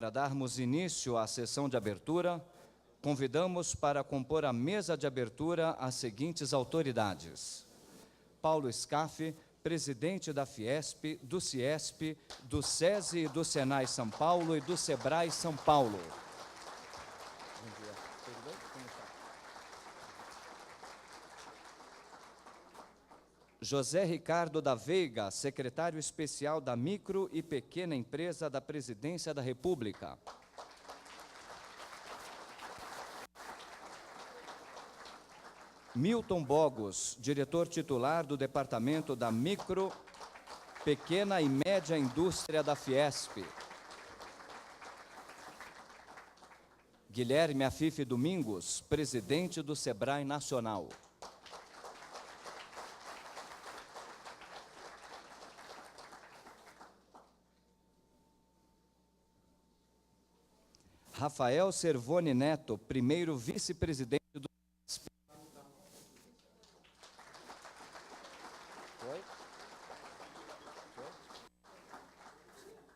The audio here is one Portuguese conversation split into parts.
Para darmos início à sessão de abertura, convidamos para compor a mesa de abertura as seguintes autoridades: Paulo Scaff, presidente da Fiesp, do Ciesp, do SESI, do Senai São Paulo e do Sebrae São Paulo. Bom dia. Tudo bem? Como está? José Ricardo da Veiga, secretário especial da Micro e Pequena Empresa da Presidência da República. Milton Bogos, diretor titular do Departamento da Micro, Pequena e Média Indústria da Fiesp. Guilherme Afife Domingos, presidente do Sebrae Nacional. Rafael Servone Neto, primeiro vice-presidente do SESP.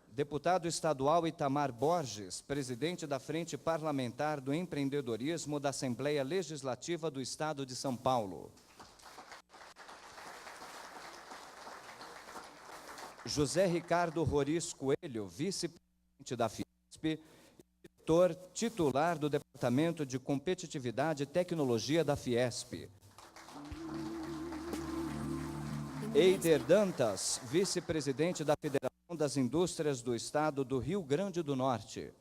Deputado estadual Itamar Borges, presidente da Frente Parlamentar do Empreendedorismo da Assembleia Legislativa do Estado de São Paulo. José Ricardo Roriz Coelho, vice-presidente da Fiesp, diretor titular do Departamento de Competitividade e Tecnologia da Fiesp. Eider Dantas, vice-presidente da Federação das Indústrias do Estado do Rio Grande do Norte.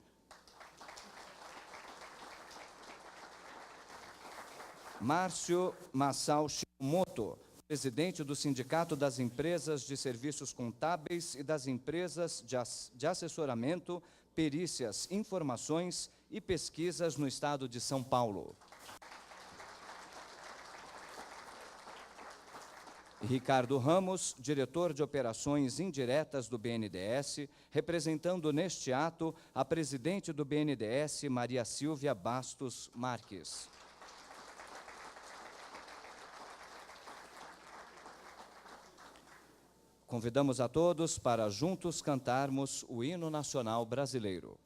Márcio Massal Shimomoto, presidente do Sindicato das Empresas de Serviços Contábeis e das Empresas de Assessoramento, Perícias, Informações e Pesquisas no Estado de São Paulo. Ricardo Ramos, diretor de Operações Indiretas do BNDES, representando neste ato a presidente do BNDES, Maria Silvia Bastos Marques. Convidamos a todos para juntos cantarmos o hino nacional brasileiro.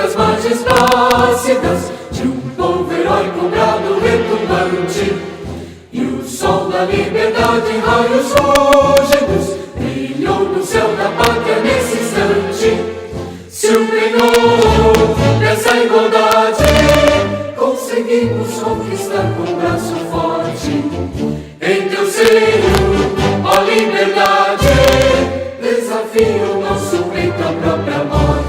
As margens plácidas de um povo heróico, brado retumbante, e o sol da liberdade em raios fúlgidos brilhou no céu da pátria nesse instante. Se o penhor dessa igualdade conseguimos conquistar com o braço forte, em teu seio, ó liberdade, desafia o nosso peito à própria morte.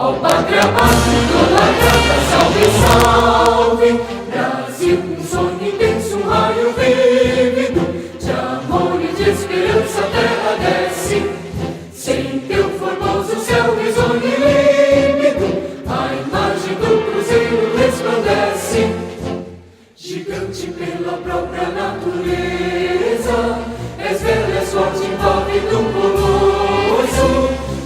Ó pátria amada, idolatrada, salve, salve, Brasil, um sonho intenso, um raio vívido, de amor e de esperança a terra desce, sem teu formoso céu risonho e límpido, a imagem do cruzeiro resplandece, gigante pela própria natureza, és velho, és forte, envolve do colosso,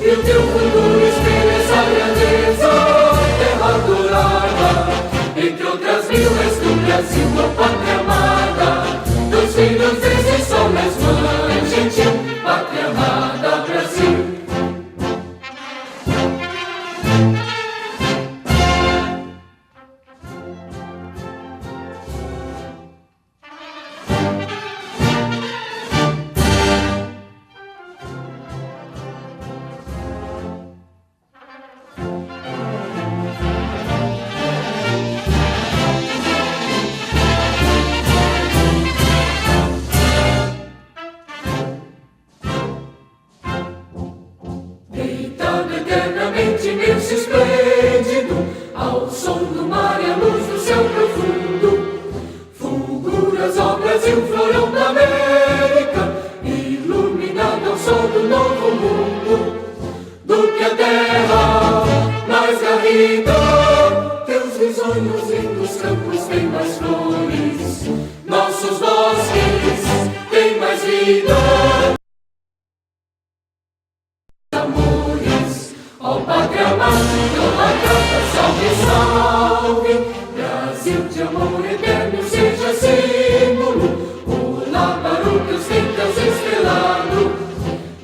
e o teu futuro espelha essa grandeza, terra dourada, entre outras mil és do Brasil, a pátria amada, dos filhos desse sol és mãe gentil, pátria amada, Brasil. vida. Teus risonhos lindos campos têm mais flores, nossos bosques têm mais vida. Amores, ó pátria amada, idolatrada, salve, salve. Brasil de amor eterno seja símbolo. Olá para o que os tempos estrelado,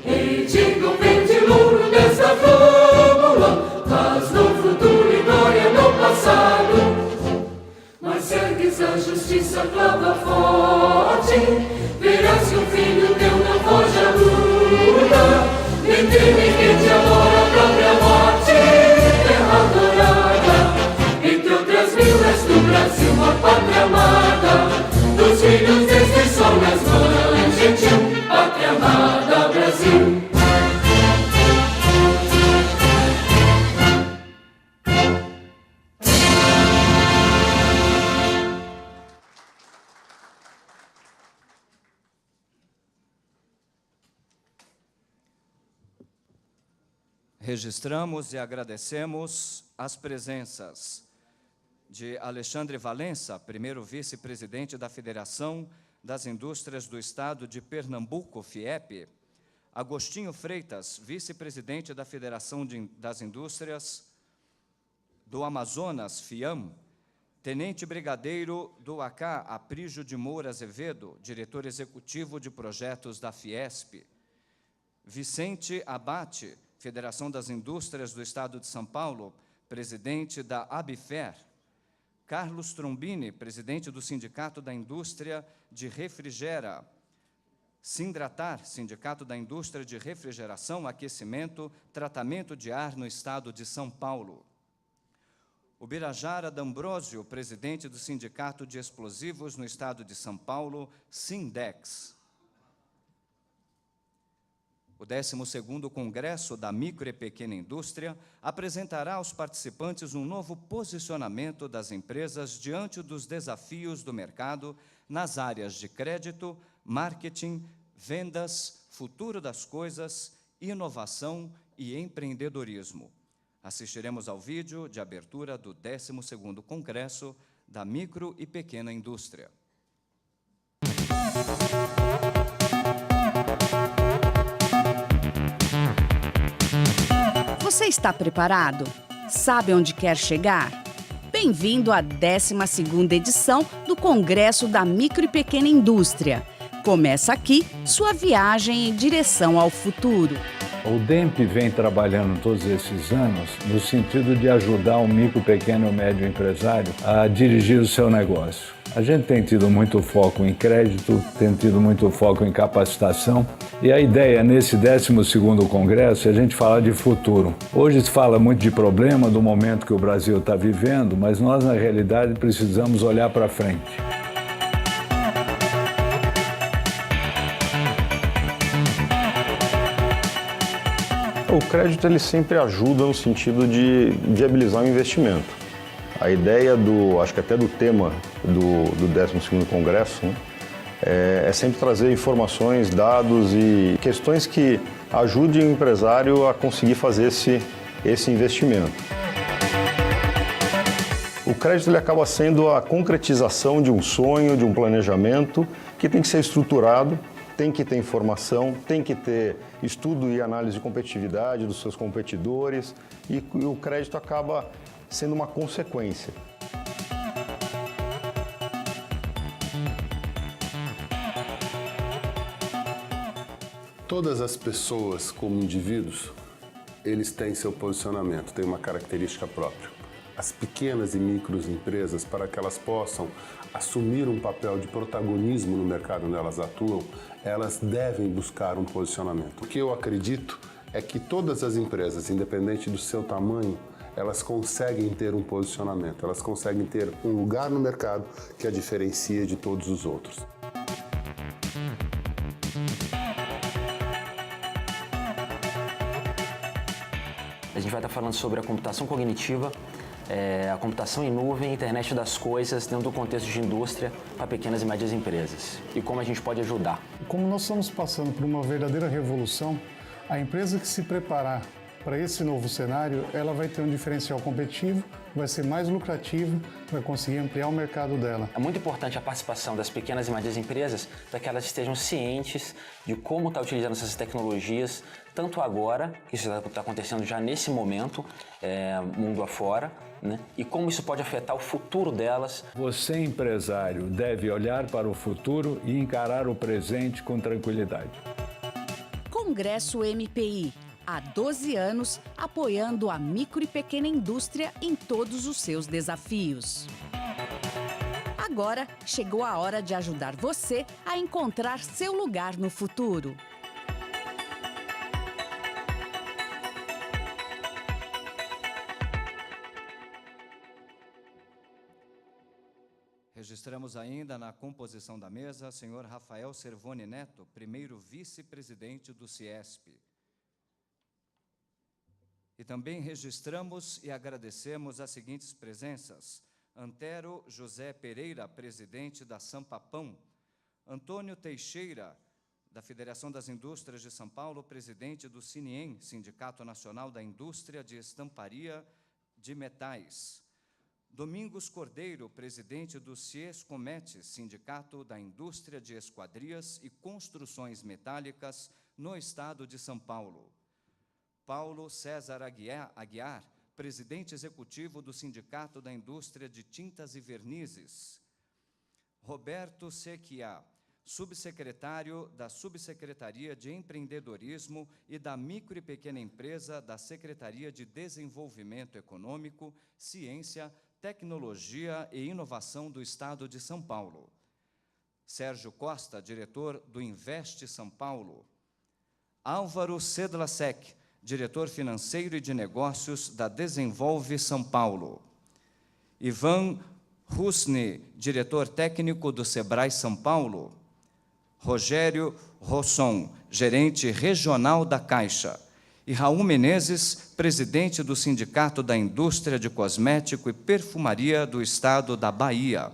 rediga o verde louro desta fórmula, paz no futuro e glória no passado. Mas ergues a justiça, clava forte, verás que o filho teu não foge à luta. Nem teme que te adora a própria morte, terra adorada, entre outras vilas do Brasil, uma pátria amada, dos filhos deste sol nas mães, gentil, pátria amada, Brasil. Registramos e agradecemos as presenças de Alexandre Valença, primeiro vice-presidente da Federação das Indústrias do Estado de Pernambuco, FIEP, Agostinho Freitas, vice-presidente da Federação das Indústrias do Amazonas, FIAM, tenente brigadeiro do AK, Aprígio de Moura Azevedo, diretor executivo de projetos da Fiesp, Vicente Abate, Federação das Indústrias do Estado de São Paulo, presidente da ABFER, Carlos Trombini, presidente do Sindicato da Indústria de Refrigera, Sindratar, Sindicato da Indústria de Refrigeração, Aquecimento, Tratamento de Ar no Estado de São Paulo. Ubirajara D'Ambrosio, presidente do Sindicato de Explosivos no Estado de São Paulo, Sindex. O 12º Congresso da Micro e Pequena Indústria apresentará aos participantes um novo posicionamento das empresas diante dos desafios do mercado nas áreas de crédito, marketing, vendas, futuro das coisas, inovação e empreendedorismo. Assistiremos ao vídeo de abertura do 12º Congresso da Micro e Pequena Indústria. Você está preparado? Sabe onde quer chegar? Bem-vindo à 12ª edição do Congresso da Micro e Pequena Indústria. Começa aqui sua viagem em direção ao futuro. O DEMP vem trabalhando todos esses anos no sentido de ajudar o micro, pequeno e médio empresário a dirigir o seu negócio. A gente tem tido muito foco em crédito, tem tido muito foco em capacitação e a ideia nesse 12º Congresso é a gente falar de futuro. Hoje se fala muito de problema, do momento que o Brasil está vivendo, mas nós na realidade precisamos olhar para frente. O crédito ele sempre ajuda no sentido de viabilizar o investimento. A ideia acho que até do tema do 12º Congresso, né, é sempre trazer informações, dados e questões que ajudem o empresário a conseguir fazer esse investimento. O crédito ele acaba sendo a concretização de um sonho, de um planejamento que tem que ser estruturado, tem que ter informação, tem que ter estudo e análise de competitividade dos seus competidores e o crédito acaba sendo uma consequência. Todas as pessoas, como indivíduos, eles têm seu posicionamento, têm uma característica própria. As pequenas e microempresas, para que elas possam assumir um papel de protagonismo no mercado onde elas atuam, elas devem buscar um posicionamento. O que eu acredito é que todas as empresas, independente do seu tamanho, elas conseguem ter um posicionamento, elas conseguem ter um lugar no mercado que a diferencia de todos os outros. A gente vai estar falando sobre a computação cognitiva, a computação em nuvem, internet das coisas, dentro do contexto de indústria para pequenas e médias empresas. E como a gente pode ajudar. Como nós estamos passando por uma verdadeira revolução, a empresa que se preparar Para esse novo cenário, ela vai ter um diferencial competitivo, vai ser mais lucrativo, vai conseguir ampliar o mercado dela. É muito importante a participação das pequenas e médias empresas para que elas estejam cientes de como está utilizando essas tecnologias, tanto agora, que isso está acontecendo já nesse momento, mundo afora, né? E como isso pode afetar o futuro delas. Você, empresário, deve olhar para o futuro e encarar o presente com tranquilidade. Congresso MPI. Há 12 anos, apoiando a micro e pequena indústria em todos os seus desafios. Agora, chegou a hora de ajudar você a encontrar seu lugar no futuro. Registramos ainda na composição da mesa, senhor Rafael Servoni Neto, primeiro vice-presidente do CIESP. E também registramos e agradecemos as seguintes presenças: Antero José Pereira, presidente da Sampapão; Antônio Teixeira, da Federação das Indústrias de São Paulo, presidente do Siniem, Sindicato Nacional da Indústria de Estamparia de Metais; Domingos Cordeiro, presidente do Ciescomet, Sindicato da Indústria de Esquadrias e Construções Metálicas no Estado de São Paulo; Paulo César Aguiar, presidente executivo do Sindicato da Indústria de Tintas e Vernizes; Roberto Sequia, subsecretário da Subsecretaria de Empreendedorismo e da Micro e Pequena Empresa da Secretaria de Desenvolvimento Econômico, Ciência, Tecnologia e Inovação do Estado de São Paulo; Sérgio Costa, diretor do Investe São Paulo; Álvaro Sedlacek, diretor financeiro e de negócios da Desenvolve São Paulo; Ivan Husni, diretor técnico do Sebrae São Paulo; Rogério Rosson, gerente regional da Caixa; e Raul Menezes, presidente do Sindicato da Indústria de Cosmético e Perfumaria do Estado da Bahia.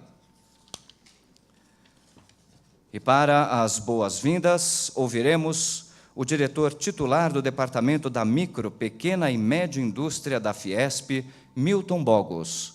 E para as boas-vindas, ouviremos o diretor titular do Departamento da Micro, Pequena e Média Indústria da Fiesp, Milton Bogos.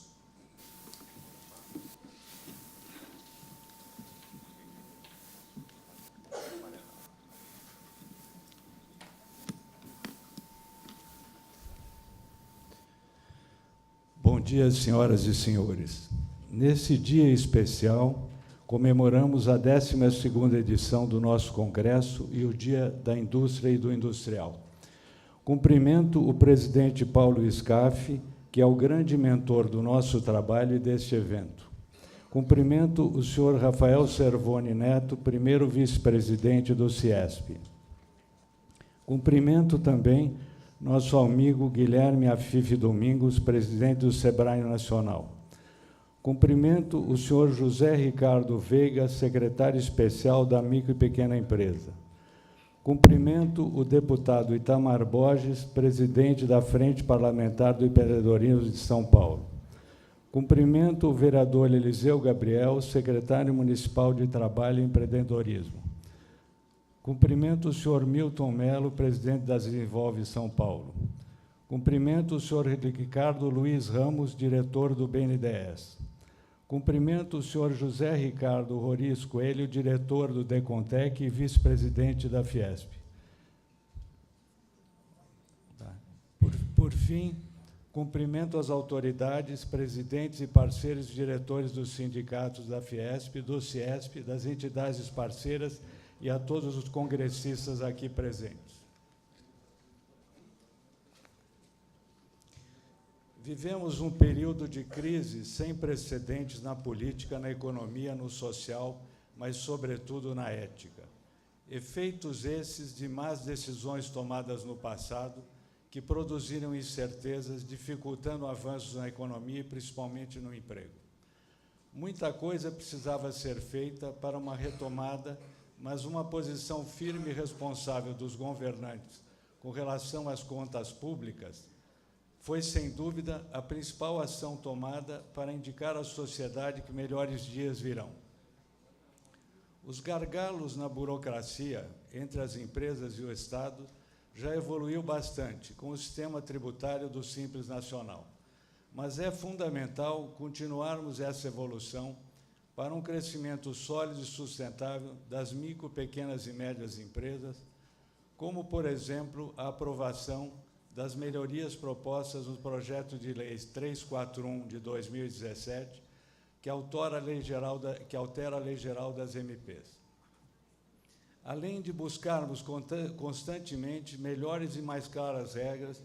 Bom dia, senhoras e senhores. Nesse dia especial, comemoramos a 12ª edição do nosso Congresso e o Dia da Indústria e do Industrial. Cumprimento o presidente Paulo Scaff, que é o grande mentor do nosso trabalho e deste evento. Cumprimento o senhor Rafael Servoni Neto, primeiro vice-presidente do CIESP. Cumprimento também nosso amigo Guilherme Afife Domingos, presidente do Sebrae Nacional. Cumprimento o senhor José Ricardo Veiga, secretário especial da Micro e Pequena Empresa. Cumprimento o deputado Itamar Borges, presidente da Frente Parlamentar do Empreendedorismo de São Paulo. Cumprimento o vereador Eliseu Gabriel, secretário municipal de Trabalho e Empreendedorismo. Cumprimento o senhor Milton Melo, presidente da Desenvolve São Paulo. Cumprimento o senhor Ricardo Luiz Ramos, diretor do BNDES. Cumprimento o senhor José Ricardo Roriz Coelho, diretor do Decontec e vice-presidente da Fiesp. Por fim, cumprimento as autoridades, presidentes e parceiros diretores dos sindicatos da Fiesp, do CIESP, das entidades parceiras e a todos os congressistas aqui presentes. Vivemos um período de crise sem precedentes na política, na economia, no social, mas, sobretudo, na ética. Efeitos esses de más decisões tomadas no passado, que produziram incertezas, dificultando avanços na economia e, principalmente, no emprego. Muita coisa precisava ser feita para uma retomada, mas uma posição firme e responsável dos governantes com relação às contas públicas foi, sem dúvida, a principal ação tomada para indicar à sociedade que melhores dias virão. Os gargalos na burocracia entre as empresas e o Estado já evoluiu bastante com o sistema tributário do Simples Nacional, mas é fundamental continuarmos essa evolução para um crescimento sólido e sustentável das micro, pequenas e médias empresas, como, por exemplo, a aprovação das melhorias propostas no projeto de lei 341 de 2017, que altera a Lei Geral das MPs. Além de buscarmos constantemente melhores e mais claras regras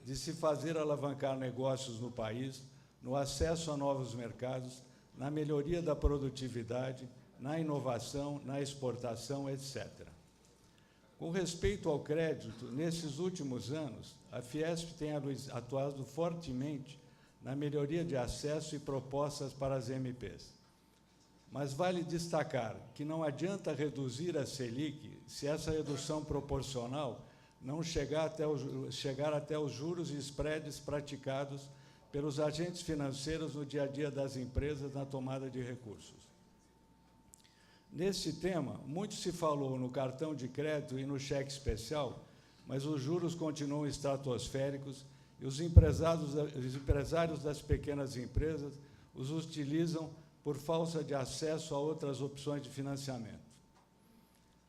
de se fazer alavancar negócios no país, no acesso a novos mercados, na melhoria da produtividade, na inovação, na exportação, etc. Com respeito ao crédito, nesses últimos anos, a Fiesp tem atuado fortemente na melhoria de acesso e propostas para as MPs. Mas vale destacar que não adianta reduzir a Selic se essa redução proporcional não chegar até os juros e spreads praticados pelos agentes financeiros no dia a dia das empresas na tomada de recursos. Nesse tema, muito se falou no cartão de crédito e no cheque especial, mas os juros continuam estratosféricos e os empresários das pequenas empresas os utilizam por falta de acesso a outras opções de financiamento.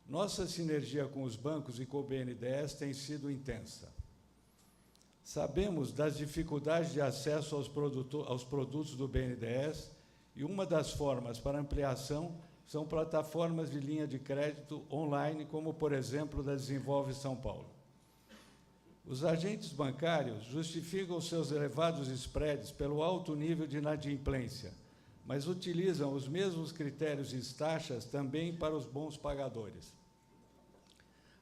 Nossa sinergia com os bancos e com o BNDES tem sido intensa. Sabemos das dificuldades de acesso aos produtos do BNDES e uma das formas para ampliação são plataformas de linha de crédito online, como, por exemplo, da Desenvolve São Paulo. Os agentes bancários justificam seus elevados spreads pelo alto nível de inadimplência, mas utilizam os mesmos critérios e taxas também para os bons pagadores.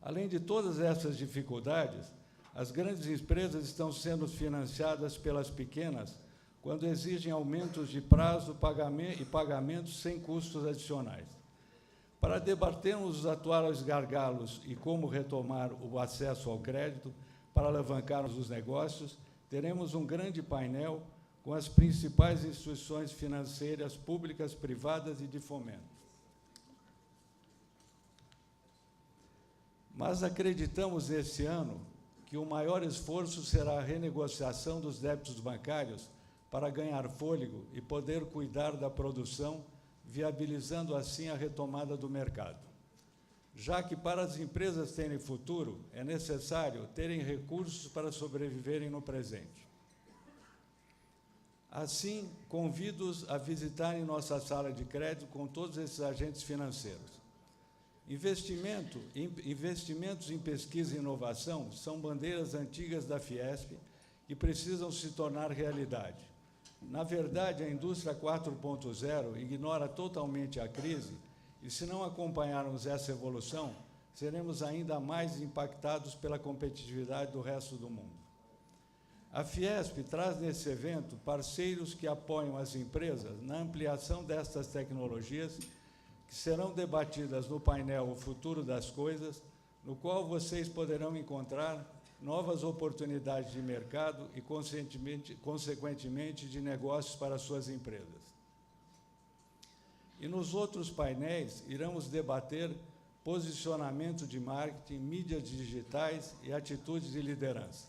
Além de todas essas dificuldades, as grandes empresas estão sendo financiadas pelas pequenas quando exigem aumentos de prazo e pagamentos sem custos adicionais. Para debatermos os atuais gargalos e como retomar o acesso ao crédito para alavancarmos os negócios, teremos um grande painel com as principais instituições financeiras públicas, privadas e de fomento. Mas acreditamos esse ano que o maior esforço será a renegociação dos débitos bancários para ganhar fôlego e poder cuidar da produção, viabilizando assim a retomada do mercado. Já que para as empresas terem futuro, é necessário terem recursos para sobreviverem no presente. Assim, convido-os a visitarem nossa sala de crédito com todos esses agentes financeiros. Investimentos em pesquisa e inovação são bandeiras antigas da Fiesp que precisam se tornar realidade. Na verdade, a indústria 4.0 ignora totalmente a crise e, se não acompanharmos essa evolução, seremos ainda mais impactados pela competitividade do resto do mundo. A Fiesp traz nesse evento parceiros que apoiam as empresas na ampliação destas tecnologias que serão debatidas no painel O Futuro das Coisas, no qual vocês poderão encontrar novas oportunidades de mercado e, consequentemente, de negócios para suas empresas. E nos outros painéis, iremos debater posicionamento de marketing, mídias digitais e atitudes de liderança.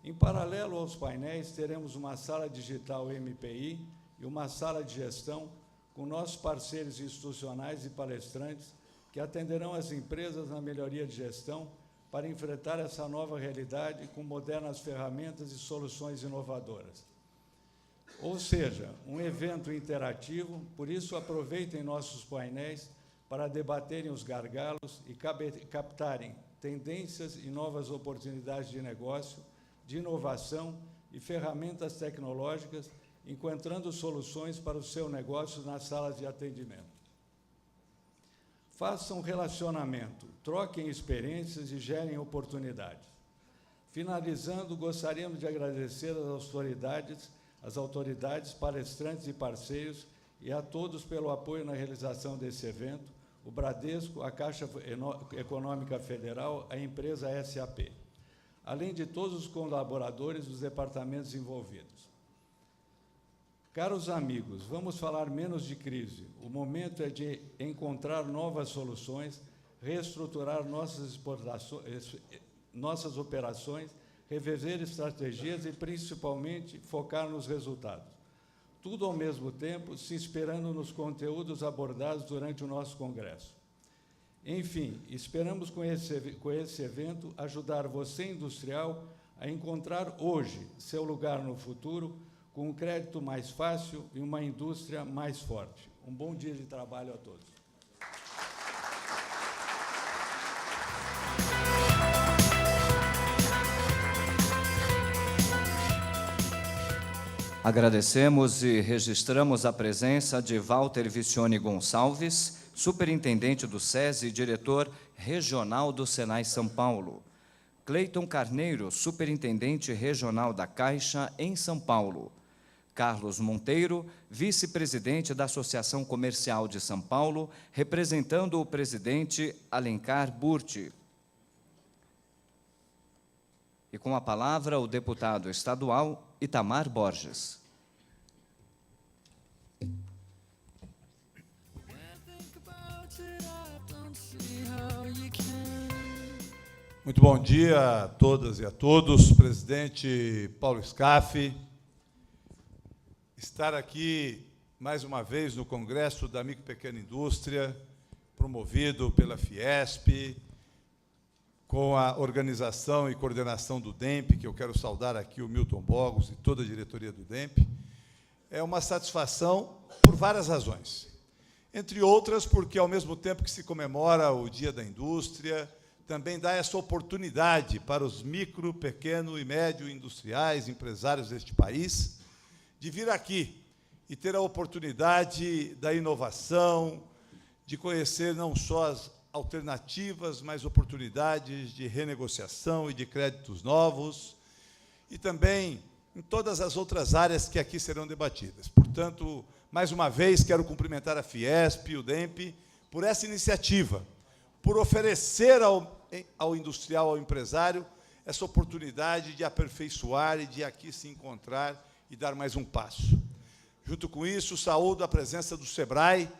Em paralelo aos painéis, teremos uma sala digital MPI e uma sala de gestão com nossos parceiros institucionais e palestrantes que atenderão as empresas na melhoria de gestão para enfrentar essa nova realidade com modernas ferramentas e soluções inovadoras. Ou seja, um evento interativo, por isso aproveitem nossos painéis para debaterem os gargalos e captarem tendências e novas oportunidades de negócio, de inovação e ferramentas tecnológicas, encontrando soluções para o seu negócio nas salas de atendimento. Façam relacionamento, troquem experiências e gerem oportunidades. Finalizando, gostaríamos de agradecer às autoridades, palestrantes e parceiros e a todos pelo apoio na realização desse evento, o Bradesco, a Caixa Econômica Federal, a empresa SAP, além de todos os colaboradores dos departamentos envolvidos. Caros amigos, vamos falar menos de crise. O momento é de encontrar novas soluções, reestruturar nossas nossas operações, rever estratégias e, principalmente, focar nos resultados. Tudo ao mesmo tempo, se inspirando nos conteúdos abordados durante o nosso congresso. Enfim, esperamos com esse evento ajudar você, industrial, a encontrar hoje seu lugar no futuro, com um crédito mais fácil e uma indústria mais forte. Um bom dia de trabalho a todos. Agradecemos e registramos a presença de Walter Vicione Gonçalves, superintendente do SESI e diretor regional do Senai São Paulo. Cleiton Carneiro, superintendente regional da Caixa em São Paulo. Carlos Monteiro, vice-presidente da Associação Comercial de São Paulo, representando o presidente Alencar Burti. E com a palavra, o deputado estadual Itamar Borges. Muito bom dia a todas e a todos. Presidente Paulo Scaff, estar aqui mais uma vez no Congresso da Micro e Pequena Indústria, promovido pela Fiesp, com a organização e coordenação do DEMP, que eu quero saudar aqui o Milton Bogos e toda a diretoria do DEMP, é uma satisfação por várias razões. Entre outras, porque, ao mesmo tempo que se comemora o Dia da Indústria, também dá essa oportunidade para os micro, pequeno e médio industriais, empresários deste país, de vir aqui e ter a oportunidade da inovação, de conhecer não só as alternativas, mas oportunidades de renegociação e de créditos novos, e também em todas as outras áreas que aqui serão debatidas. Portanto, mais uma vez, quero cumprimentar a Fiesp e o DEMP por essa iniciativa, por oferecer ao industrial, ao empresário, essa oportunidade de aperfeiçoar e de aqui se encontrar e dar mais um passo. Junto com isso, saúdo a presença do SEBRAE,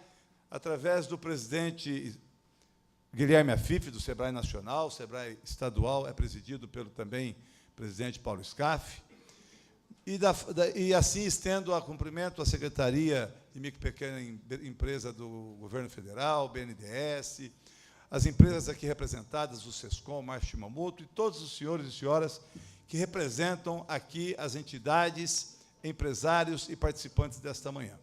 através do presidente Guilherme Afif, do SEBRAE Nacional. O SEBRAE Estadual é presidido pelo também presidente Paulo Scaff. E assim estendo a cumprimento à Secretaria de Micro e Pequena Empresa do Governo Federal, BNDES, as empresas aqui representadas, o SESCOM, Marcha Shimamoto, e todos os senhores e senhoras que representam aqui as entidades, empresários e participantes desta manhã.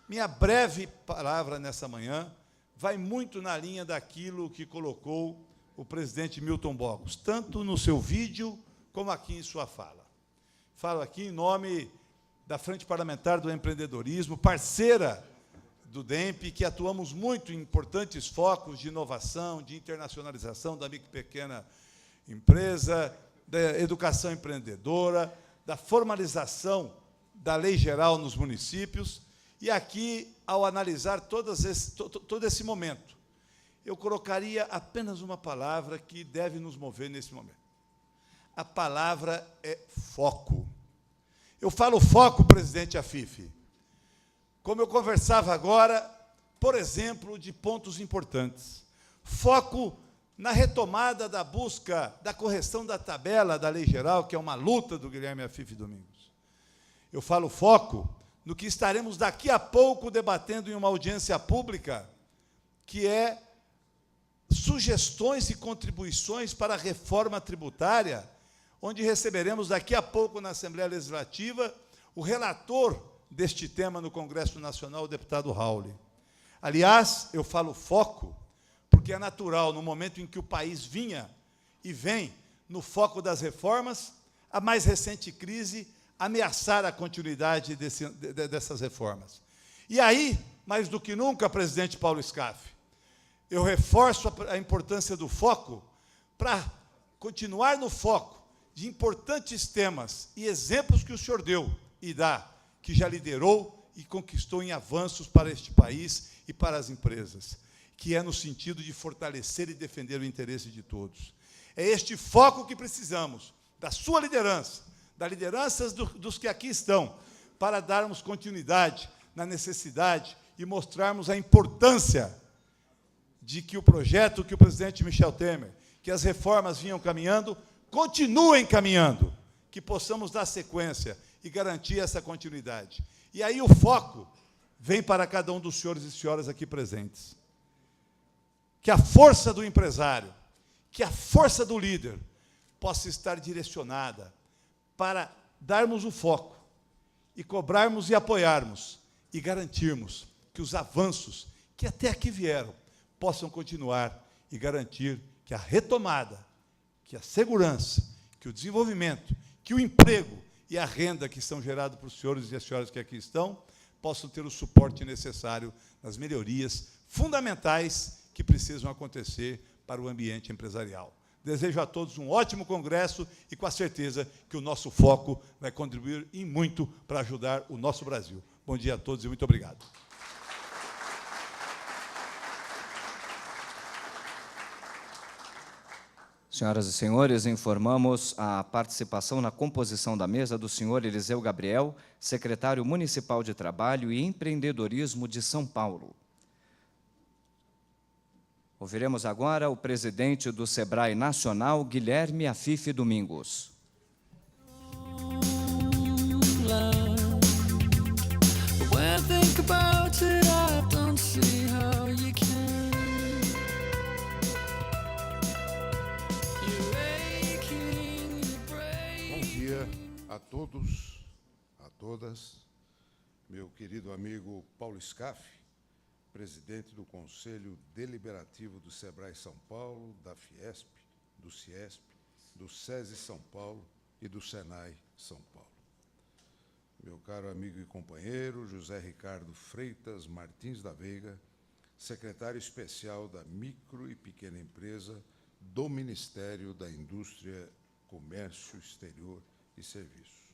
Minha breve palavra nessa manhã vai muito na linha daquilo que colocou o presidente Milton Bogos, tanto no seu vídeo como aqui em sua fala. Falo aqui em nome da Frente Parlamentar do Empreendedorismo, parceira do DEMP, que atuamos muito em importantes focos de inovação, de internacionalização da micro e pequena empresa, da educação empreendedora, da formalização da lei geral nos municípios. E aqui, ao analisar todo esse momento, eu colocaria apenas uma palavra que deve nos mover nesse momento. A palavra é foco. Eu falo foco, presidente Afif, como eu conversava agora, por exemplo, de pontos importantes. Foco na retomada da busca da correção da tabela da lei geral, que é uma luta do Guilherme Afif Domingos. Eu falo foco no que estaremos daqui a pouco debatendo em uma audiência pública, que é sugestões e contribuições para a reforma tributária, onde receberemos daqui a pouco na Assembleia Legislativa o relator deste tema no Congresso Nacional, o deputado Rauli. Aliás, eu falo foco, porque é natural, no momento em que o país vinha e vem no foco das reformas, a mais recente crise ameaçar a continuidade dessas reformas. E aí, mais do que nunca, presidente Paulo Scaff, eu reforço a importância do foco para continuar no foco de importantes temas e exemplos que o senhor deu e dá, que já liderou e conquistou em avanços para este país e para as empresas, que é no sentido de fortalecer e defender o interesse de todos. É este foco que precisamos, da sua liderança, da liderança dos que aqui estão, para darmos continuidade na necessidade e mostrarmos a importância de que o projeto que o presidente Michel Temer, que as reformas vinham caminhando, continuem caminhando, que possamos dar sequência e garantir essa continuidade. E aí o foco vem para cada um dos senhores e senhoras aqui presentes. Que a força do empresário, que a força do líder possa estar direcionada para darmos o foco e cobrarmos e apoiarmos e garantirmos que os avanços que até aqui vieram possam continuar e garantir que a retomada, que a segurança, que o desenvolvimento, que o emprego e a renda que são gerados para os senhores e as senhoras que aqui estão, possam ter o suporte necessário nas melhorias fundamentais que precisam acontecer para o ambiente empresarial. Desejo a todos um ótimo congresso e com a certeza que o nosso foco vai contribuir em muito para ajudar o nosso Brasil. Bom dia a todos e muito obrigado. Senhoras e senhores, informamos a participação na composição da mesa do senhor Eliseu Gabriel, secretário municipal de Trabalho e Empreendedorismo de São Paulo. Ouviremos agora o presidente do Sebrae Nacional, Guilherme Afife Domingos. Bom dia a todos, a todas. Meu querido amigo Paulo Scaff, presidente do Conselho Deliberativo do Sebrae São Paulo, da Fiesp, do Ciesp, do SESI São Paulo e do Senai São Paulo. Meu caro amigo e companheiro José Ricardo Freitas Martins da Veiga, secretário especial da Micro e Pequena Empresa do Ministério da Indústria, Comércio Exterior e Serviços.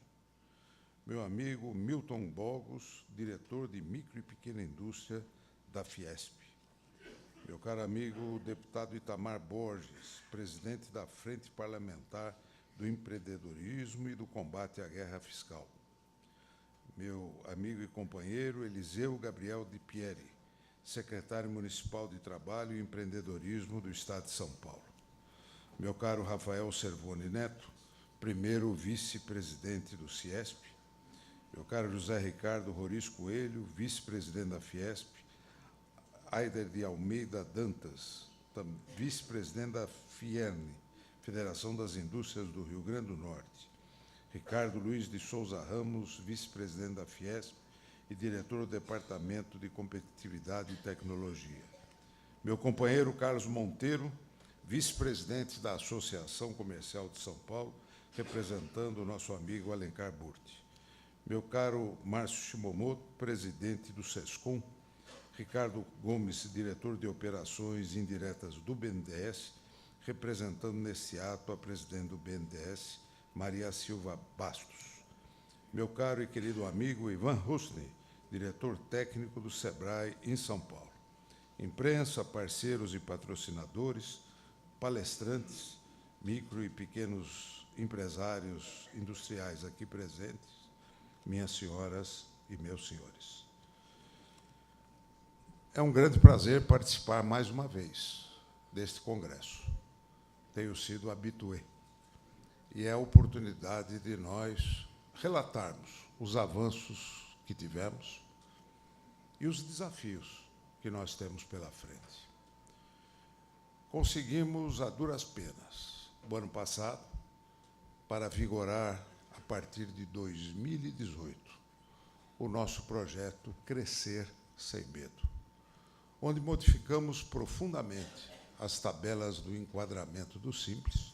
Meu amigo Milton Bogos, diretor de Micro e Pequena Indústria da Fiesp. Meu caro amigo deputado Itamar Borges, presidente da Frente Parlamentar do Empreendedorismo e do Combate à Guerra Fiscal. Meu amigo e companheiro Eliseu Gabriel de Pieri, secretário municipal de Trabalho e Empreendedorismo do Estado de São Paulo. Meu caro Rafael Servoni Neto, primeiro vice-presidente do Ciesp. Meu caro José Ricardo Roriz Coelho, vice-presidente da Fiesp. Aider de Almeida Dantas, vice-presidente da FIERN, Federação das Indústrias do Rio Grande do Norte. Ricardo Luiz de Souza Ramos, vice-presidente da Fiesp e diretor do Departamento de Competitividade e Tecnologia. Meu companheiro Carlos Monteiro, vice-presidente da Associação Comercial de São Paulo, representando o nosso amigo Alencar Burti. Meu caro Márcio Shimomoto, presidente do SESCOM, Ricardo Gomes, diretor de Operações Indiretas do BNDES, representando nesse ato a presidente do BNDES, Maria Silva Bastos. Meu caro e querido amigo Ivan Husney, diretor técnico do Sebrae em São Paulo. Imprensa, parceiros e patrocinadores, palestrantes, micro e pequenos empresários industriais aqui presentes, minhas senhoras e meus senhores. É um grande prazer participar mais uma vez deste congresso. Tenho sido habitué. E é a oportunidade de nós relatarmos os avanços que tivemos e os desafios que nós temos pela frente. Conseguimos, a duras penas, o ano passado, para vigorar, a partir de 2018, o nosso projeto Crescer Sem Medo, onde modificamos profundamente as tabelas do enquadramento do Simples,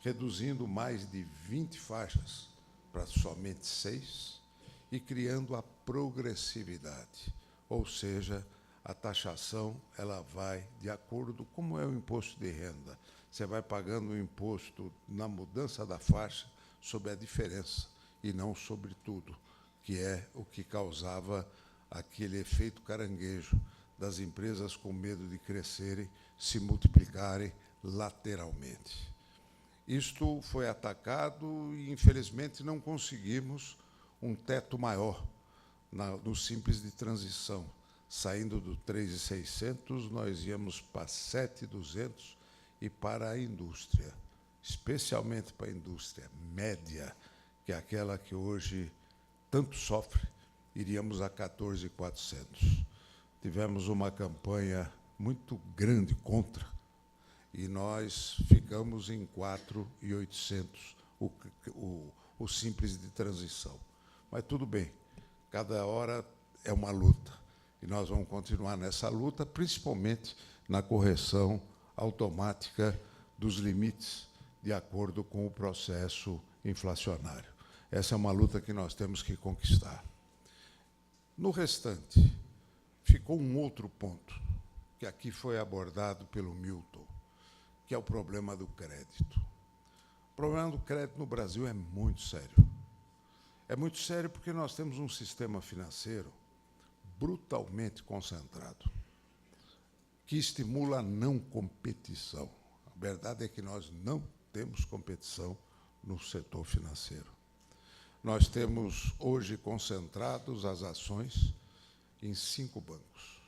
reduzindo mais de 20 faixas para somente 6 e criando a progressividade, ou seja, a taxação ela vai de acordo com como é o imposto de renda. Você vai pagando o imposto na mudança da faixa sobre a diferença e não sobre tudo, que é o que causava aquele efeito caranguejo das empresas com medo de crescerem, se multiplicarem lateralmente. Isto foi atacado e, infelizmente, não conseguimos um teto maior no Simples de Transição. Saindo do 3.600, nós íamos para 7.200 e para a indústria, especialmente para a indústria média, que é aquela que hoje tanto sofre, iríamos a 14.400. Tivemos uma campanha muito grande contra, e nós ficamos em 4.800, o simples de transição. Mas tudo bem, cada hora é uma luta, e nós vamos continuar nessa luta, principalmente na correção automática dos limites de acordo com o processo inflacionário. Essa é uma luta que nós temos que conquistar. No restante, ficou um outro ponto, que aqui foi abordado pelo Milton, que é o problema do crédito. O problema do crédito no Brasil é muito sério. É muito sério porque nós temos um sistema financeiro brutalmente concentrado, que estimula a não competição. A verdade é que nós não temos competição no setor financeiro. Nós temos hoje concentrados as ações em 5 bancos,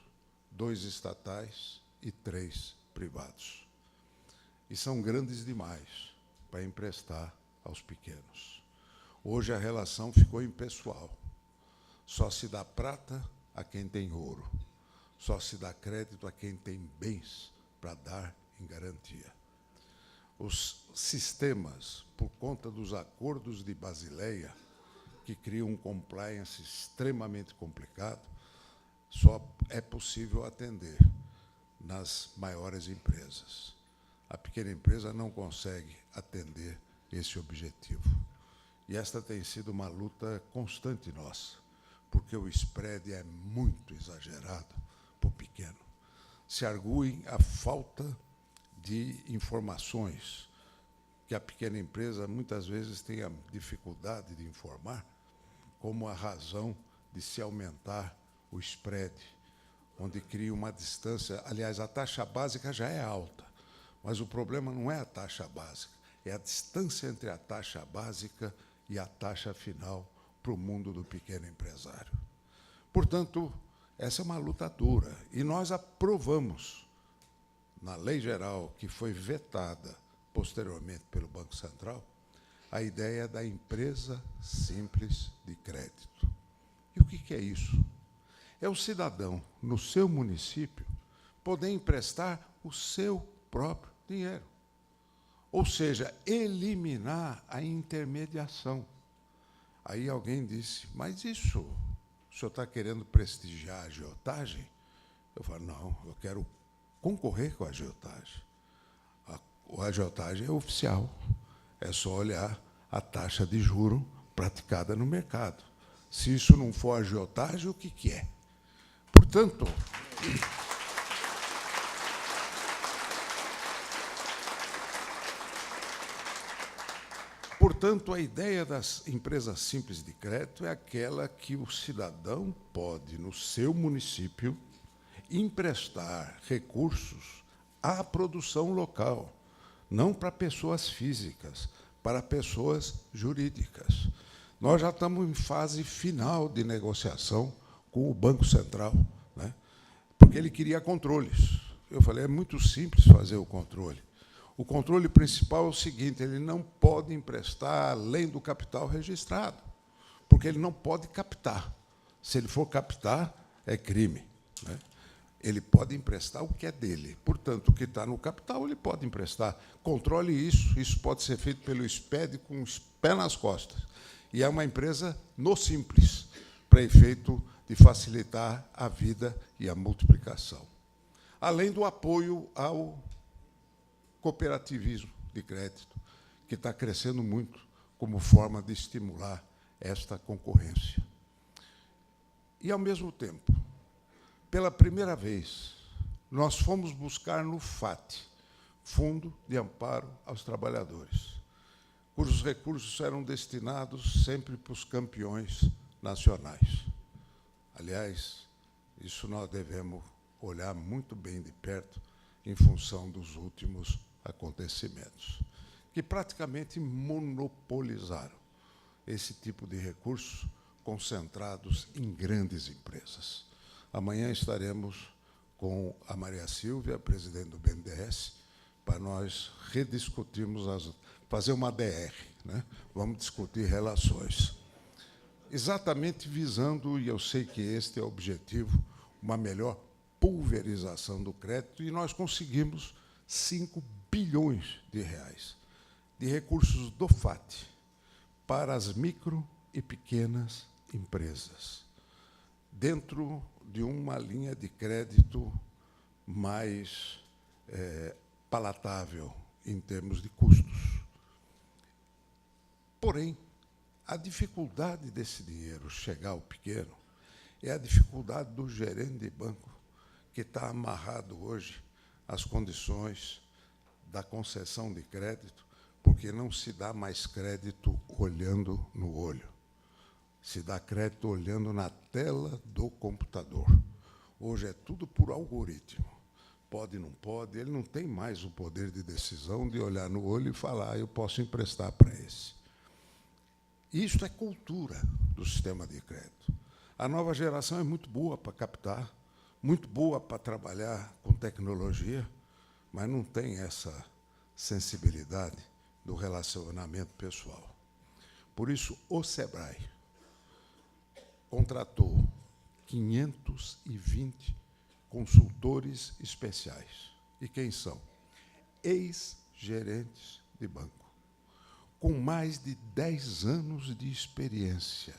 2 estatais e 3 privados. E são grandes demais para emprestar aos pequenos. Hoje a relação ficou impessoal. Só se dá prata a quem tem ouro. Só se dá crédito a quem tem bens para dar em garantia. Os sistemas, por conta dos acordos de Basileia, que criam um compliance extremamente complicado, só é possível atender nas maiores empresas. A pequena empresa não consegue atender esse objetivo. E esta tem sido uma luta constante nossa, porque o spread é muito exagerado para o pequeno. Se arguem a falta de informações, que a pequena empresa muitas vezes tem a dificuldade de informar, como a razão de se aumentar o spread, onde cria uma distância. Aliás, a taxa básica já é alta, mas o problema não é a taxa básica, é a distância entre a taxa básica e a taxa final para o mundo do pequeno empresário. Portanto, essa é uma luta dura, e nós aprovamos, na lei geral, que foi vetada posteriormente pelo Banco Central, a ideia da empresa simples de crédito. E o que é isso? É o cidadão, no seu município, poder emprestar o seu próprio dinheiro. Ou seja, eliminar a intermediação. Aí alguém disse, mas isso, o senhor está querendo prestigiar a agiotagem? Eu falo, não, eu quero concorrer com a agiotagem. A agiotagem é oficial. É só olhar a taxa de juro praticada no mercado. Se isso não for agiotagem, o que é? Portanto, a ideia das empresas simples de crédito é aquela que o cidadão pode, no seu município, emprestar recursos à produção local, não para pessoas físicas, para pessoas jurídicas. Nós já estamos em fase final de negociação com o Banco Central, né? Porque ele queria controles. Eu falei, é muito simples fazer o controle. O controle principal é o seguinte, ele não pode emprestar além do capital registrado, porque ele não pode captar. Se ele for captar, é crime, né? Ele pode emprestar o que é dele. Portanto, o que está no capital, ele pode emprestar. Controle isso. Isso pode ser feito pelo SPED com os pés nas costas. E é uma empresa no simples, para efeito de facilitar a vida e a multiplicação. Além do apoio ao cooperativismo de crédito, que está crescendo muito como forma de estimular esta concorrência. E, ao mesmo tempo, pela primeira vez, nós fomos buscar no FAT, Fundo de Amparo aos Trabalhadores, cujos recursos eram destinados sempre para os campeões nacionais. Aliás, isso nós devemos olhar muito bem de perto em função dos últimos acontecimentos, que praticamente monopolizaram esse tipo de recursos concentrados em grandes empresas. Amanhã estaremos com a Maria Silvia, presidente do BNDES, para nós rediscutirmos, fazer uma DR, né? Vamos discutir relações. Exatamente visando, e eu sei que este é o objetivo, uma melhor pulverização do crédito, e nós conseguimos 5 bilhões de reais de recursos do FAT para as micro e pequenas empresas, dentro de uma linha de crédito mais palatável em termos de custos. Porém, a dificuldade desse dinheiro chegar ao pequeno é a dificuldade do gerente de banco, que está amarrado hoje às condições da concessão de crédito, porque não se dá mais crédito olhando no olho. Se dá crédito olhando na tela do computador. Hoje é tudo por algoritmo. Pode, não pode, ele não tem mais o poder de decisão de olhar no olho e falar, eu posso emprestar para esse. Isso é cultura do sistema de crédito. A nova geração é muito boa para captar, muito boa para trabalhar com tecnologia, mas não tem essa sensibilidade do relacionamento pessoal. Por isso, o SEBRAE contratou 520 consultores especiais. E quem são? Ex-gerentes de banco, com mais de 10 anos de experiência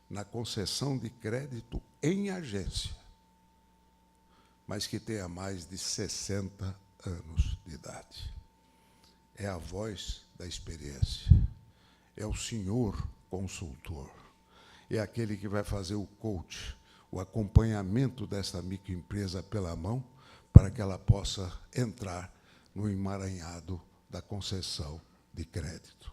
na concessão de crédito em agência, mas que tenha mais de 60 anos de idade. É a voz da experiência, é o senhor consultor, é aquele que vai fazer o coach, o acompanhamento dessa microempresa pela mão, para que ela possa entrar no emaranhado da concessão de crédito.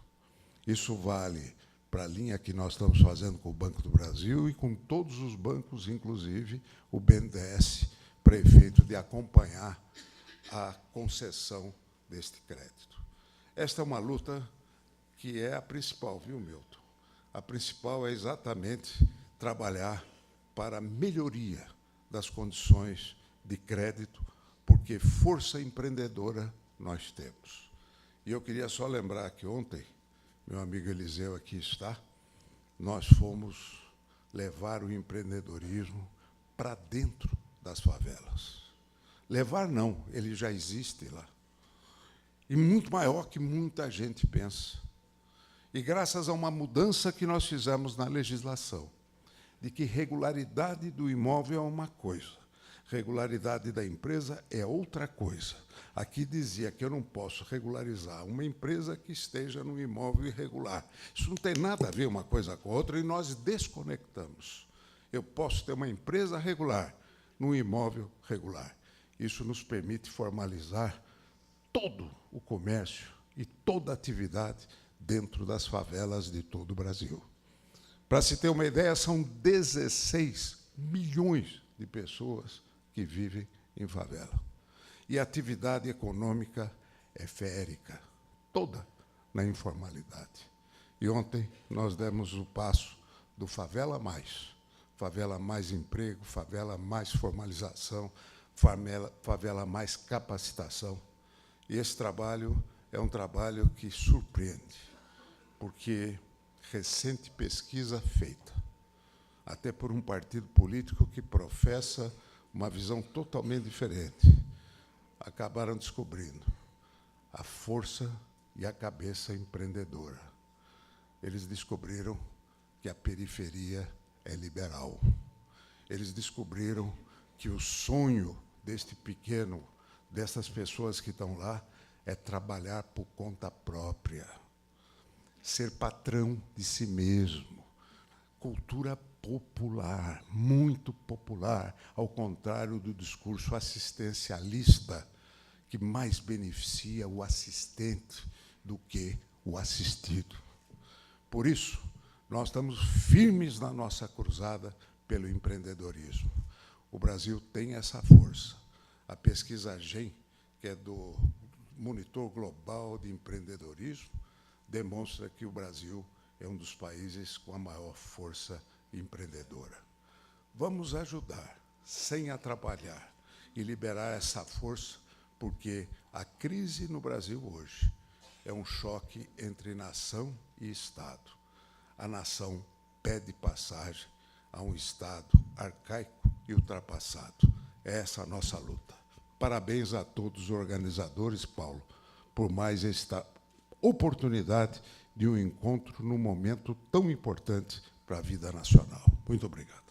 Isso vale para a linha que nós estamos fazendo com o Banco do Brasil e com todos os bancos, inclusive o BNDES, para efeito de acompanhar a concessão deste crédito. Esta é uma luta que é a principal, viu, Milton? A principal é exatamente trabalhar para a melhoria das condições de crédito, porque força empreendedora nós temos. E eu queria só lembrar que ontem, meu amigo Eliseu aqui está, nós fomos levar o empreendedorismo para dentro das favelas. Levar não, ele já existe lá. E muito maior que muita gente pensa. E graças a uma mudança que nós fizemos na legislação, de que regularidade do imóvel é uma coisa, regularidade da empresa é outra coisa. Aqui dizia que eu não posso regularizar uma empresa que esteja no imóvel irregular. Isso não tem nada a ver uma coisa com a outra, e nós desconectamos. Eu posso ter uma empresa regular num imóvel regular. Isso nos permite formalizar todo o comércio e toda a atividade dentro das favelas de todo o Brasil. Para se ter uma ideia, são 16 milhões de pessoas que vivem em favela. E a atividade econômica é férrea, toda na informalidade. E ontem nós demos o passo do Favela mais emprego, favela mais formalização, favela mais capacitação. E esse trabalho é um trabalho que surpreende, porque recente pesquisa feita, até por um partido político que professa uma visão totalmente diferente, acabaram descobrindo a força e a cabeça empreendedora. Eles descobriram que a periferia é liberal. Eles descobriram que o sonho dessas pessoas que estão lá, é trabalhar por conta própria, ser patrão de si mesmo, cultura popular, muito popular, ao contrário do discurso assistencialista, que mais beneficia o assistente do que o assistido. Por isso, nós estamos firmes na nossa cruzada pelo empreendedorismo. O Brasil tem essa força. A pesquisa GEM, que é do Monitor Global de Empreendedorismo, demonstra que o Brasil é um dos países com a maior força empreendedora. Vamos ajudar, sem atrapalhar, e liberar essa força porque a crise no Brasil hoje é um choque entre nação e Estado. A nação pede passagem a um Estado arcaico e ultrapassado. É essa a nossa luta. Parabéns a todos os organizadores, Paulo, por mais esta oportunidade de um encontro num momento tão importante para a vida nacional. Muito obrigado.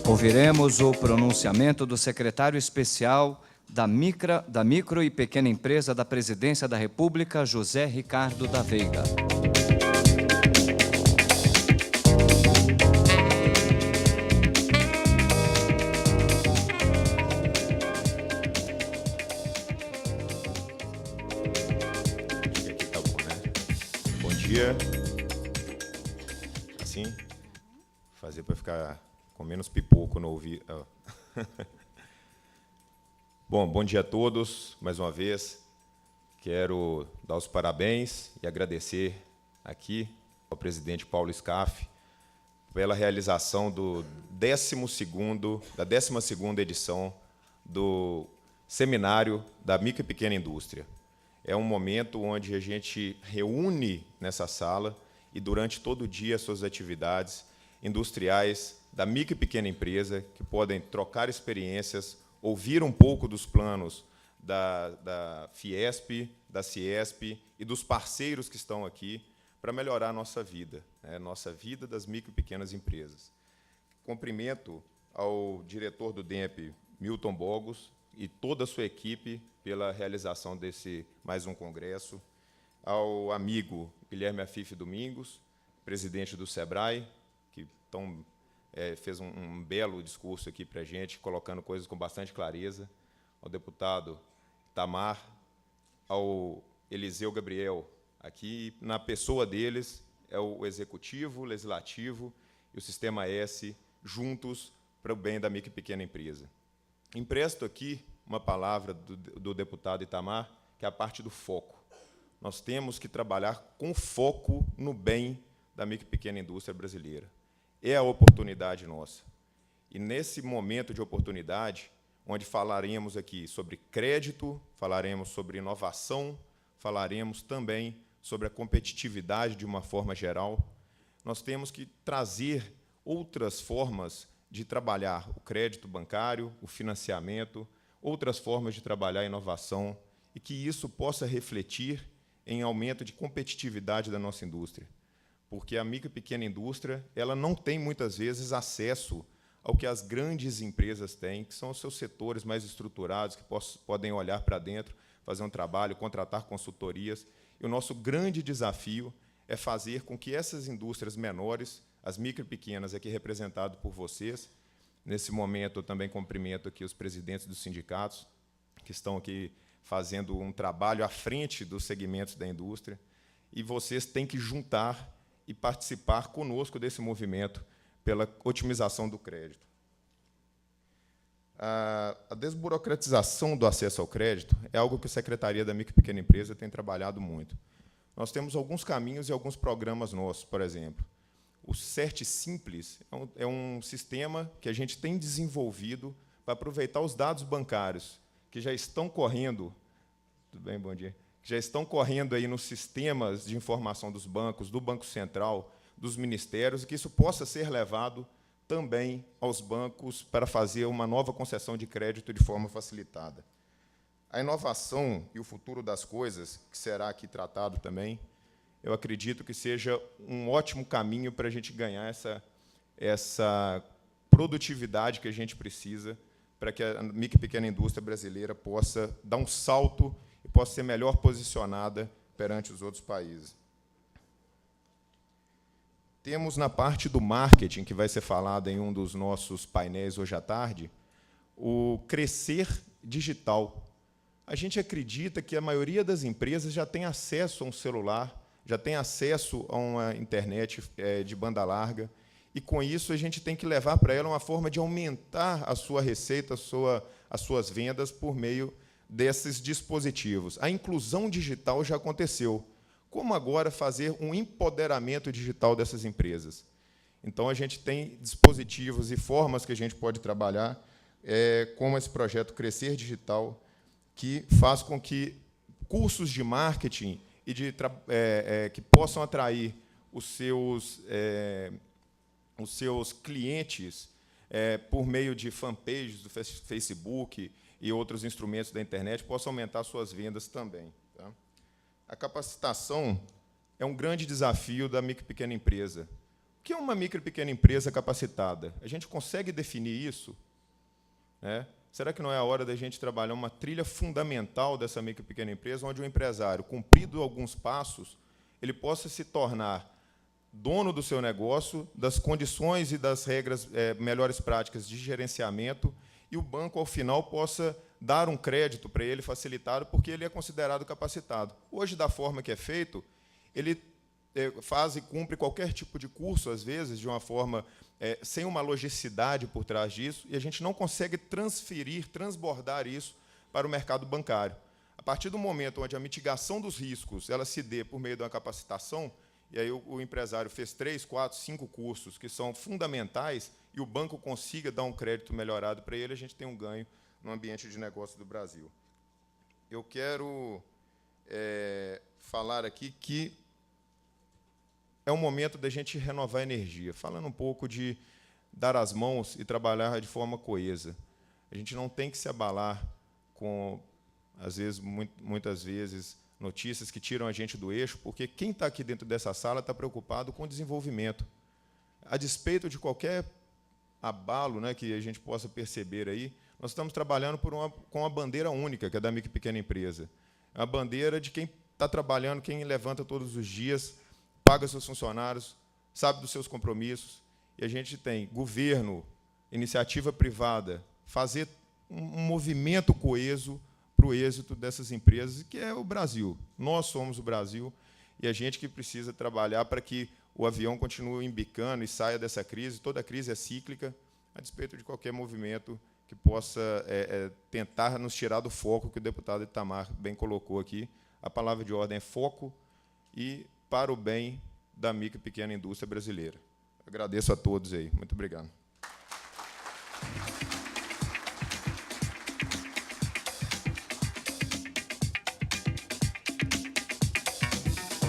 Ouviremos o pronunciamento do secretário especial da Micro e Pequena Empresa da Presidência da República, José Ricardo da Veiga. Bom dia. Assim, fazer para ficar com menos pipoco no ouvido. Bom dia a todos, mais uma vez. Quero dar os parabéns e agradecer aqui ao presidente Paulo Scaff pela realização da 12ª edição do Seminário da Micro e Pequena Indústria. É um momento onde a gente reúne nessa sala e, durante todo o dia, suas atividades industriais da micro e pequena empresa, que podem trocar experiências, ouvir um pouco dos planos da Fiesp, da Ciesp e dos parceiros que estão aqui para melhorar a nossa vida das micro e pequenas empresas. Cumprimento ao diretor do DEMP, Milton Bogos, e toda a sua equipe pela realização desse mais um congresso, ao amigo Guilherme Afife Domingos, presidente do SEBRAE, que fez um belo discurso aqui para a gente, colocando coisas com bastante clareza, ao deputado Itamar, ao Eliseu Gabriel, aqui, na pessoa deles, é o Executivo, o Legislativo e o Sistema S, juntos para o bem da micro e pequena empresa. Empresto aqui uma palavra do deputado Itamar, que é a parte do foco. Nós temos que trabalhar com foco no bem da micro e pequena indústria brasileira. É a oportunidade nossa. E, nesse momento de oportunidade, onde falaremos aqui sobre crédito, falaremos sobre inovação, falaremos também sobre a competitividade de uma forma geral, nós temos que trazer outras formas de trabalhar o crédito bancário, o financiamento, outras formas de trabalhar a inovação, e que isso possa refletir em aumento de competitividade da nossa indústria. Porque a micro e pequena indústria ela não tem, muitas vezes, acesso ao que as grandes empresas têm, que são os seus setores mais estruturados, que podem olhar para dentro, fazer um trabalho, contratar consultorias. E o nosso grande desafio é fazer com que essas indústrias menores, as micro e pequenas, aqui representado por vocês, nesse momento eu também cumprimento aqui os presidentes dos sindicatos, que estão aqui fazendo um trabalho à frente dos segmentos da indústria, e vocês têm que juntar e participar conosco desse movimento pela otimização do crédito. A desburocratização do acesso ao crédito é algo que a Secretaria da Micro e Pequena Empresa tem trabalhado muito. Nós temos alguns caminhos e alguns programas nossos, por exemplo. O CERT Simples é um sistema que a gente tem desenvolvido para aproveitar os dados bancários que já estão correndo. Tudo bem, bom dia. Que já estão correndo aí nos sistemas de informação dos bancos, do Banco Central, dos ministérios, e que isso possa ser levado também aos bancos para fazer uma nova concessão de crédito de forma facilitada. A inovação e o futuro das coisas, que será aqui tratado também, eu acredito que seja um ótimo caminho para a gente ganhar essa produtividade que a gente precisa para que a micro e pequena indústria brasileira possa dar um salto e possa ser melhor posicionada perante os outros países. Temos, na parte do marketing, que vai ser falado em um dos nossos painéis hoje à tarde, o crescer digital. A gente acredita que a maioria das empresas já tem acesso a um celular, já tem acesso a uma internet de banda larga, e, com isso, a gente tem que levar para ela uma forma de aumentar a sua receita, as suas vendas por meio desses dispositivos. A inclusão digital já aconteceu. Como agora fazer um empoderamento digital dessas empresas? Então, a gente tem dispositivos e formas que a gente pode trabalhar, como esse projeto Crescer Digital, que faz com que cursos de marketing e que possam atrair os seus clientes por meio de fanpages do Facebook e outros instrumentos da internet possam aumentar suas vendas também. Tá? A capacitação é um grande desafio da micro e pequena empresa. O que é uma micro e pequena empresa capacitada? A gente consegue definir isso? Será que não é a hora da gente trabalhar uma trilha fundamental dessa micro e pequena empresa, onde o empresário, cumprido alguns passos, ele possa se tornar dono do seu negócio, das condições e das regras, melhores práticas de gerenciamento, e o banco, ao final, possa dar um crédito para ele facilitado, porque ele é considerado capacitado. Hoje, da forma que é feito, ele faz e cumpre qualquer tipo de curso, às vezes, de uma forma sem uma logicidade por trás disso, e a gente não consegue transbordar isso para o mercado bancário. A partir do momento onde a mitigação dos riscos ela se dê por meio de uma capacitação, e aí o empresário fez 3, 4, 5 cursos que são fundamentais, e o banco consiga dar um crédito melhorado para ele, a gente tem um ganho no ambiente de negócio do Brasil. Eu quero falar aqui que é um momento da gente renovar a energia, falando um pouco de dar as mãos e trabalhar de forma coesa. A gente não tem que se abalar com, às vezes, muitas vezes, notícias que tiram a gente do eixo, porque quem está aqui dentro dessa sala está preocupado com o desenvolvimento. A despeito de qualquer abalo, que a gente possa perceber aí, nós estamos trabalhando com uma bandeira única, que é da micro e pequena empresa. É a bandeira de quem está trabalhando, quem levanta todos os dias, paga seus funcionários, sabe dos seus compromissos, e a gente tem governo, iniciativa privada, fazer um movimento coeso para o êxito dessas empresas, que é o Brasil. Nós somos o Brasil, e a gente que precisa trabalhar para que o avião continue embicando e saia dessa crise. Toda crise é cíclica, a despeito de qualquer movimento que possa tentar nos tirar do foco que o deputado Itamar bem colocou aqui. A palavra de ordem é foco e para o bem da micro e pequena indústria brasileira. Agradeço a todos aí. Muito obrigado.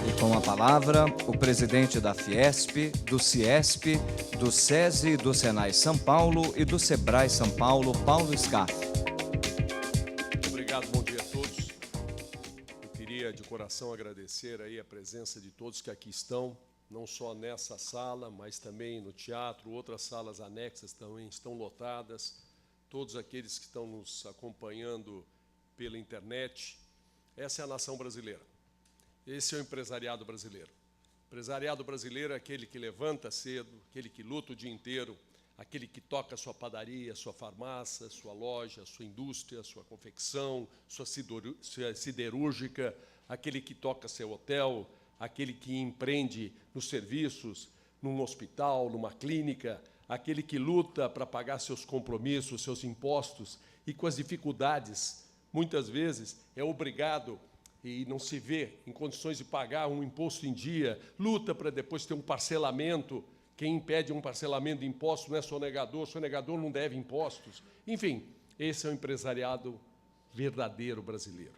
E com a palavra, o presidente da Fiesp, do Ciesp, do SESI, do Senai São Paulo e do Sebrae São Paulo, Paulo Scaff. Obrigado, bom dia a todos. Eu queria, de coração, agradecer aí a presença de todos que aqui estão, não só nessa sala, mas também no teatro, outras salas anexas também estão lotadas, todos aqueles que estão nos acompanhando pela internet. Essa é a nação brasileira. Esse é o empresariado brasileiro. O empresariado brasileiro é aquele que levanta cedo, aquele que luta o dia inteiro, aquele que toca a sua padaria, sua farmácia, sua loja, sua indústria, sua confecção, sua siderúrgica, aquele que toca seu hotel, aquele que empreende nos serviços, num hospital, numa clínica, aquele que luta para pagar seus compromissos, seus impostos, e com as dificuldades, muitas vezes, é obrigado e não se vê em condições de pagar um imposto em dia, luta para depois ter um parcelamento. Quem impede um parcelamento de impostos não é sonegador não deve impostos. Enfim, esse é o empresariado verdadeiro brasileiro.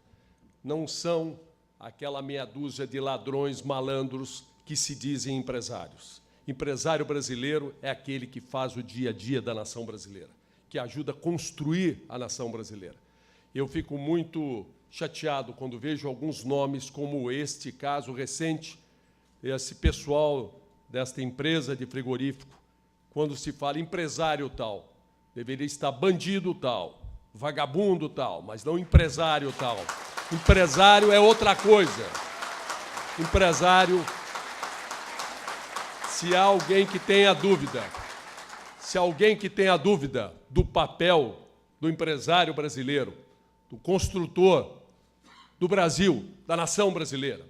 Não são aquela meia dúzia de ladrões malandros que se dizem empresários. Empresário brasileiro é aquele que faz o dia a dia da nação brasileira, que ajuda a construir a nação brasileira. Eu fico muito chateado quando vejo alguns nomes como este caso recente, esse pessoal desta empresa de frigorífico, quando se fala empresário tal, deveria estar bandido tal, vagabundo tal, mas não empresário tal. Empresário é outra coisa. Empresário, se há alguém que tenha dúvida, do papel do empresário brasileiro, do construtor do Brasil, da nação brasileira,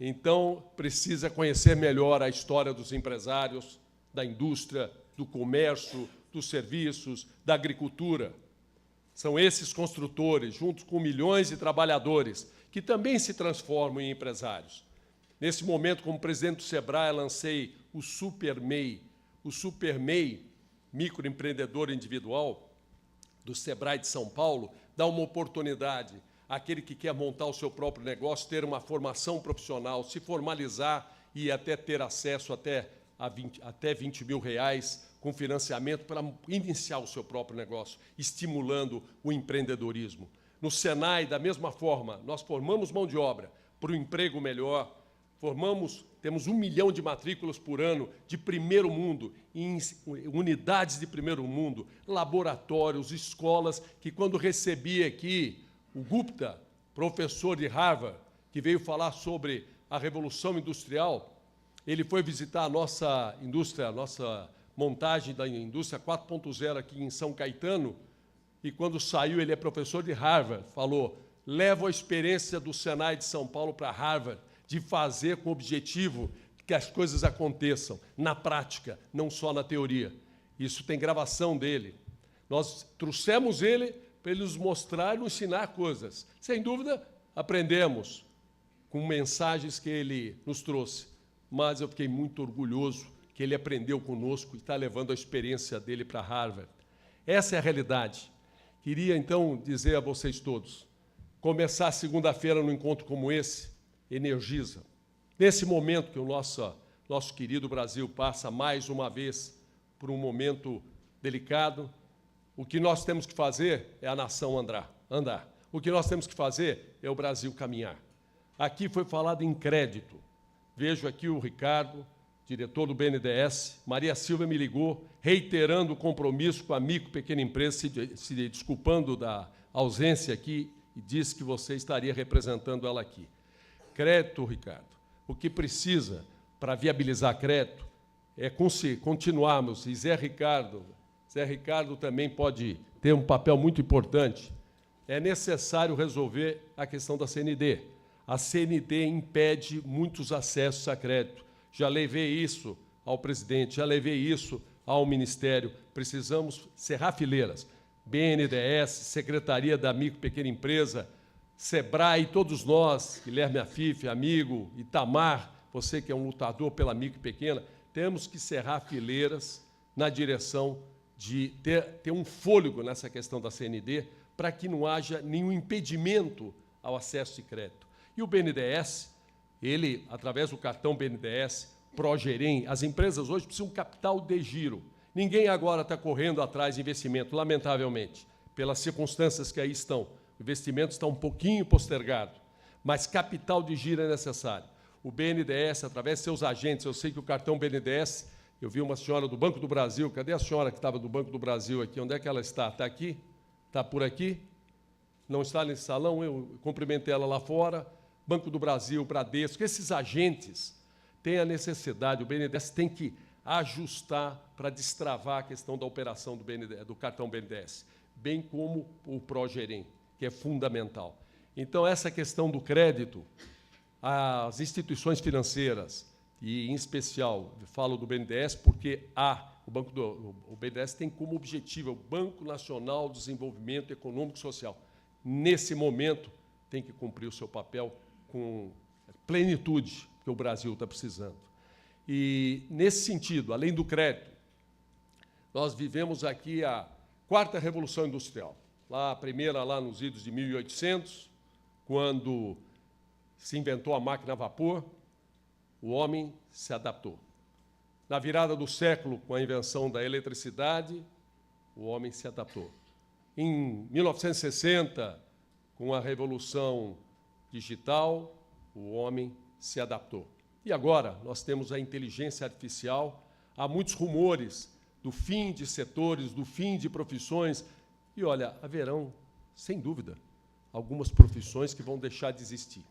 então precisa conhecer melhor a história dos empresários da indústria, do comércio, dos serviços, da agricultura. São esses construtores, junto com milhões de trabalhadores, que também se transformam em empresários. Nesse momento, como presidente do SEBRAE, lancei o SuperMEI. O SuperMEI, microempreendedor individual, do SEBRAE de São Paulo, dá uma oportunidade àquele que quer montar o seu próprio negócio, ter uma formação profissional, se formalizar e até ter acesso até 20 mil reais com financiamento para iniciar o seu próprio negócio, estimulando o empreendedorismo. No Senai, da mesma forma, nós formamos mão de obra para o emprego melhor, temos 1 milhão de matrículas por ano de primeiro mundo, em unidades de primeiro mundo, laboratórios, escolas, que quando recebi aqui o Gupta, professor de Harvard, que veio falar sobre a Revolução Industrial, ele foi visitar a nossa indústria, a nossa montagem da indústria 4.0 aqui em São Caetano, e quando saiu, ele é professor de Harvard, falou, levo a experiência do Senai de São Paulo para Harvard, de fazer com o objetivo que as coisas aconteçam na prática, não só na teoria. Isso tem gravação dele. Nós trouxemos ele para ele nos mostrar e nos ensinar coisas. Sem dúvida, aprendemos com mensagens que ele nos trouxe, mas eu fiquei muito orgulhoso que ele aprendeu conosco e está levando a experiência dele para Harvard. Essa é a realidade. Queria, então, dizer a vocês todos, começar segunda-feira num encontro como esse, energiza. Nesse momento que o nosso querido Brasil passa mais uma vez por um momento delicado, o que nós temos que fazer é a nação andar. O que nós temos que fazer é o Brasil caminhar. Aqui foi falado em crédito. Vejo aqui o Ricardo, diretor do BNDES, Maria Silva me ligou, reiterando o compromisso com a micro e pequena empresa, se desculpando da ausência aqui, e disse que você estaria representando ela aqui. Crédito, Ricardo, o que precisa para viabilizar crédito é continuarmos, e Zé Ricardo também pode ter um papel muito importante, é necessário resolver a questão da CND. A CND impede muitos acessos a crédito. Já levei isso ao presidente, já levei isso ao Ministério. Precisamos cerrar fileiras. BNDES, Secretaria da Micro e Pequena Empresa, SEBRAE, todos nós, Guilherme Afif, amigo, Itamar, você que é um lutador pela micro e pequena, temos que cerrar fileiras na direção de ter um fôlego nessa questão da CND para que não haja nenhum impedimento ao acesso de crédito. E o BNDES, ele, através do cartão BNDES, Progerem, as empresas hoje precisam de capital de giro. Ninguém agora está correndo atrás de investimento, lamentavelmente, pelas circunstâncias que aí estão. O investimento está um pouquinho postergado, mas capital de giro é necessário. O BNDES, através de seus agentes, eu sei que o cartão BNDES, eu vi uma senhora do Banco do Brasil, cadê a senhora que estava do Banco do Brasil aqui? Onde é que ela está? Está aqui? Está por aqui? Não está nesse salão? Eu cumprimentei ela lá fora. Banco do Brasil, Bradesco, esses agentes têm a necessidade, o BNDES tem que ajustar para destravar a questão da operação do BNDES, do cartão BNDES, bem como o Progerem, que é fundamental. Então, essa questão do crédito, as instituições financeiras, e, em especial, falo do BNDES porque o BNDES tem como objetivo o Banco Nacional de Desenvolvimento Econômico e Social. Nesse momento, tem que cumprir o seu papel com plenitude que o Brasil está precisando. E, nesse sentido, além do crédito, nós vivemos aqui a 4ª Revolução Industrial. A primeira lá nos idos de 1800, quando se inventou a máquina a vapor, o homem se adaptou. Na virada do século, com a invenção da eletricidade, o homem se adaptou. Em 1960, com a Revolução Digital, o homem se adaptou. E agora nós temos a inteligência artificial, há muitos rumores do fim de setores, do fim de profissões, e, olha, haverão, sem dúvida, algumas profissões que vão deixar de existir.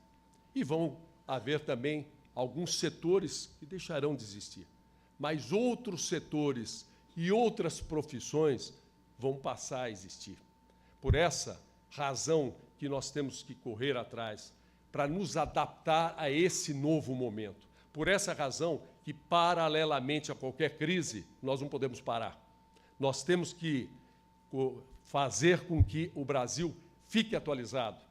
E vão haver também alguns setores que deixarão de existir. Mas outros setores e outras profissões vão passar a existir. Por essa razão que nós temos que correr atrás, para nos adaptar a esse novo momento. Por essa razão que, paralelamente a qualquer crise, nós não podemos parar. Nós temos que fazer com que o Brasil fique atualizado.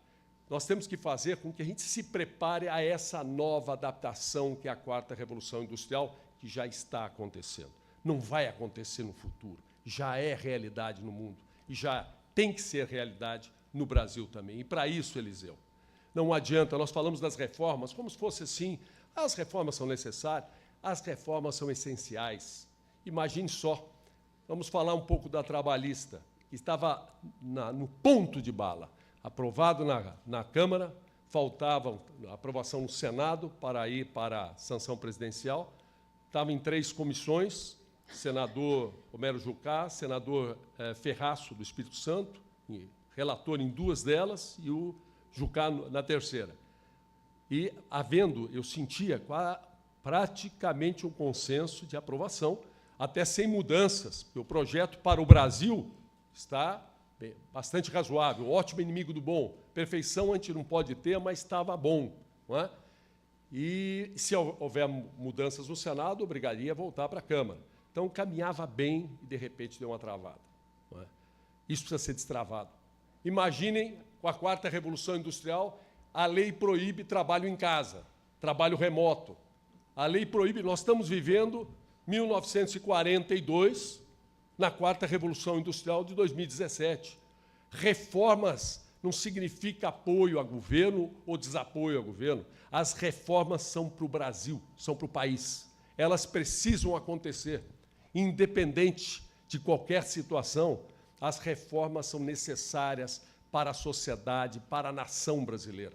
Nós temos que fazer com que a gente se prepare a essa nova adaptação que é a 4ª Revolução Industrial, que já está acontecendo. Não vai acontecer no futuro, já é realidade no mundo e já tem que ser realidade no Brasil também. E, para isso, Eliseu, não adianta, nós falamos das reformas como se fosse assim, as reformas são necessárias, as reformas são essenciais. Imagine só, vamos falar um pouco da trabalhista, que estava no ponto de bala, aprovado na Câmara, faltava a aprovação no Senado para ir para a sanção presidencial, estava em 3 comissões, senador Homero Jucá, senador Ferraço, do Espírito Santo, relator em 2 delas, e o Jucá na 3ª. E, eu sentia praticamente um consenso de aprovação, até sem mudanças, porque o projeto para o Brasil está bastante razoável, ótimo inimigo do bom. Perfeição a gente não pode ter, mas estava bom. Não é? E, se houver mudanças no Senado, obrigaria a voltar para a Câmara. Então, caminhava bem e, de repente, deu uma travada. Não é? Isso precisa ser destravado. Imaginem, com a 4ª Revolução Industrial, a lei proíbe trabalho em casa, trabalho remoto. A lei proíbe, nós estamos vivendo 1942, na 4ª Revolução Industrial de 2017. Reformas não significa apoio a governo ou desapoio ao governo. As reformas são para o Brasil, são para o país. Elas precisam acontecer. Independente de qualquer situação, as reformas são necessárias para a sociedade, para a nação brasileira.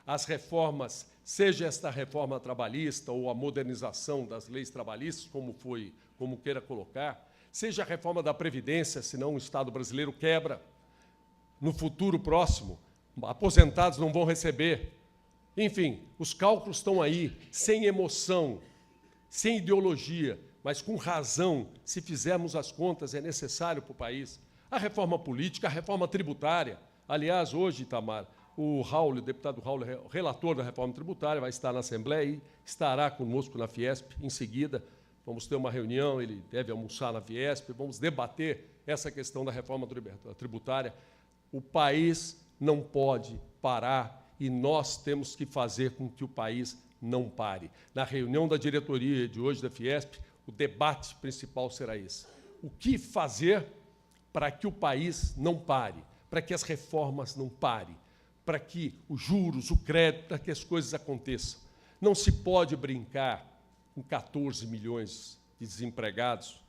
As reformas, seja esta reforma trabalhista ou a modernização das leis trabalhistas, como queira colocar, seja a reforma da Previdência, senão o Estado brasileiro quebra. No futuro próximo, aposentados não vão receber. Enfim, os cálculos estão aí, sem emoção, sem ideologia, mas com razão. Se fizermos as contas, é necessário para o país. A reforma política, a reforma tributária. Aliás, hoje, Itamar, o deputado Raul, relator da reforma tributária, vai estar na Assembleia e estará conosco na Fiesp em seguida. Vamos ter uma reunião, ele deve almoçar na Fiesp, vamos debater essa questão da reforma tributária. O país não pode parar e nós temos que fazer com que o país não pare. Na reunião da diretoria de hoje da Fiesp, o debate principal será esse. O que fazer para que o país não pare, para que as reformas não parem, para que os juros, o crédito, para que as coisas aconteçam. Não se pode brincar com 14 milhões de desempregados,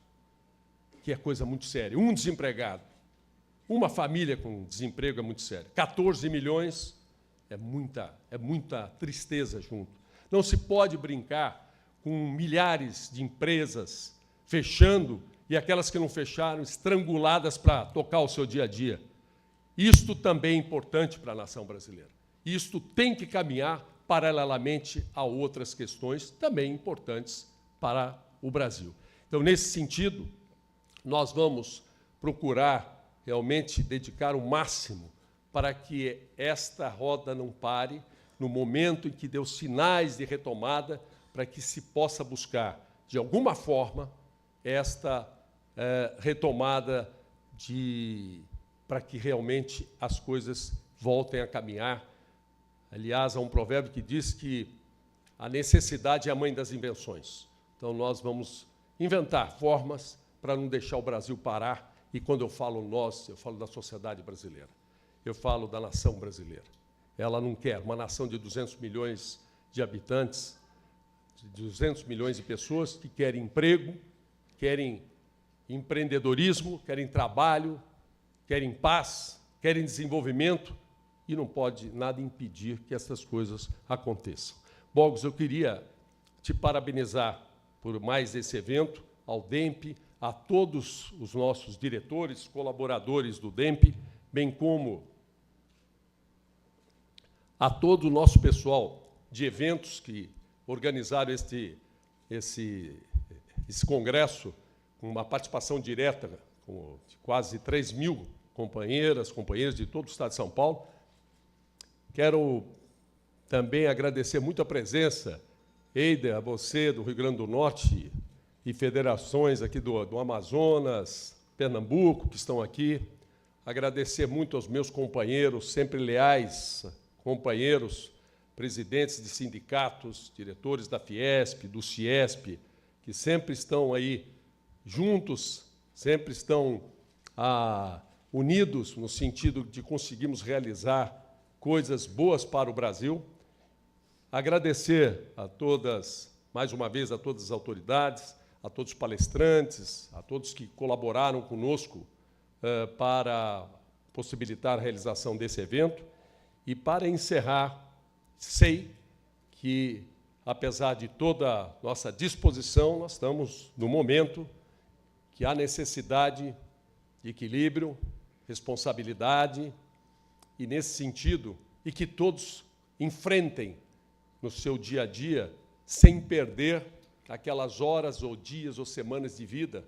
que é coisa muito séria. Um desempregado, uma família com desemprego é muito sério. 14 milhões é muita tristeza junto. Não se pode brincar com milhares de empresas fechando e aquelas que não fecharam estranguladas para tocar o seu dia a dia. Isto também é importante para a nação brasileira. Isto tem que caminhar paralelamente a outras questões também importantes para o Brasil. Então, nesse sentido, nós vamos procurar realmente dedicar o máximo para que esta roda não pare no momento em que deu sinais de retomada, para que se possa buscar, de alguma forma, esta retomada para que realmente as coisas voltem a caminhar. Aliás, há um provérbio que diz que a necessidade é a mãe das invenções. Então, nós vamos inventar formas para não deixar o Brasil parar. E, quando eu falo nós, eu falo da sociedade brasileira. Eu falo da nação brasileira. Ela não quer uma nação de 200 milhões de habitantes, de 200 milhões de pessoas que querem emprego, querem empreendedorismo, querem trabalho, querem paz, querem desenvolvimento, e não pode nada impedir que essas coisas aconteçam. Bogos, eu queria te parabenizar por mais esse evento, ao DEMP, a todos os nossos diretores, colaboradores do DEMP, bem como a todo o nosso pessoal de eventos que organizaram esse congresso, com uma participação direta de quase 3 mil companheiras, companheiros de todo o Estado de São Paulo. Quero também agradecer muito a presença Eider, a você do Rio Grande do Norte e federações aqui do Amazonas, Pernambuco, que estão aqui. Agradecer muito aos meus companheiros, sempre leais, companheiros, presidentes de sindicatos, diretores da Fiesp, do Ciesp, que sempre estão aí juntos, sempre estão unidos no sentido de conseguirmos realizar coisas boas para o Brasil. Agradecer a todas, mais uma vez, a todas as autoridades, a todos os palestrantes, a todos que colaboraram conosco para possibilitar a realização desse evento. E, para encerrar, sei que, apesar de toda a nossa disposição, nós estamos no momento que há necessidade de equilíbrio, responsabilidade, e, nesse sentido, e que todos enfrentem no seu dia a dia, sem perder aquelas horas ou dias ou semanas de vida,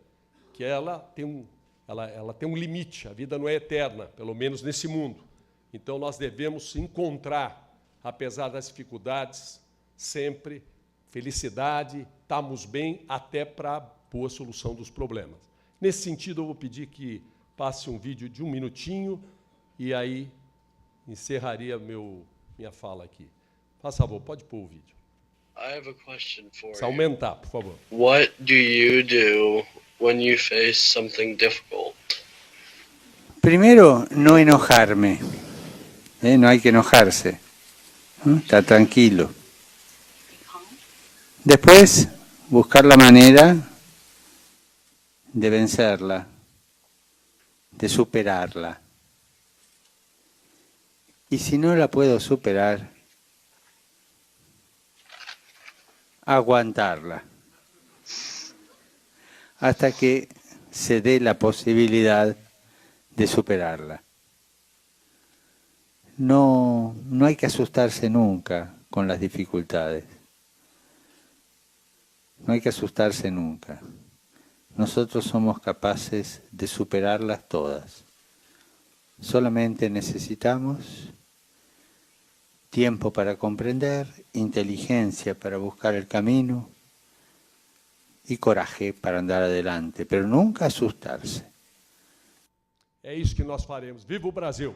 que ela tem um limite, a vida não é eterna, pelo menos nesse mundo. Então, nós devemos encontrar, apesar das dificuldades, sempre felicidade, estamos bem até para a boa solução dos problemas. Nesse sentido, eu vou pedir que passe um vídeo de 1 minutinho e aí encerraria minha fala aqui. Faz favor, pode pôr o vídeo. I have a question for Precisa aumentar, por favor. What do you do when you face something difficult? Primero, no enojarme. No hay que enojarse. Está tranquilo. Después, buscar la manera de vencerla, de superarla. Y si no la puedo superar, aguantarla hasta que se dé la posibilidad de superarla. No hay que asustarse nunca con las dificultades. No hay que asustarse nunca. Nosotros somos capaces de superarlas todas. Solamente necesitamos tiempo para comprender, inteligencia para buscar el camino y coraje para andar adelante, pero nunca asustarse. É isso que nós faremos. Viva o Brasil!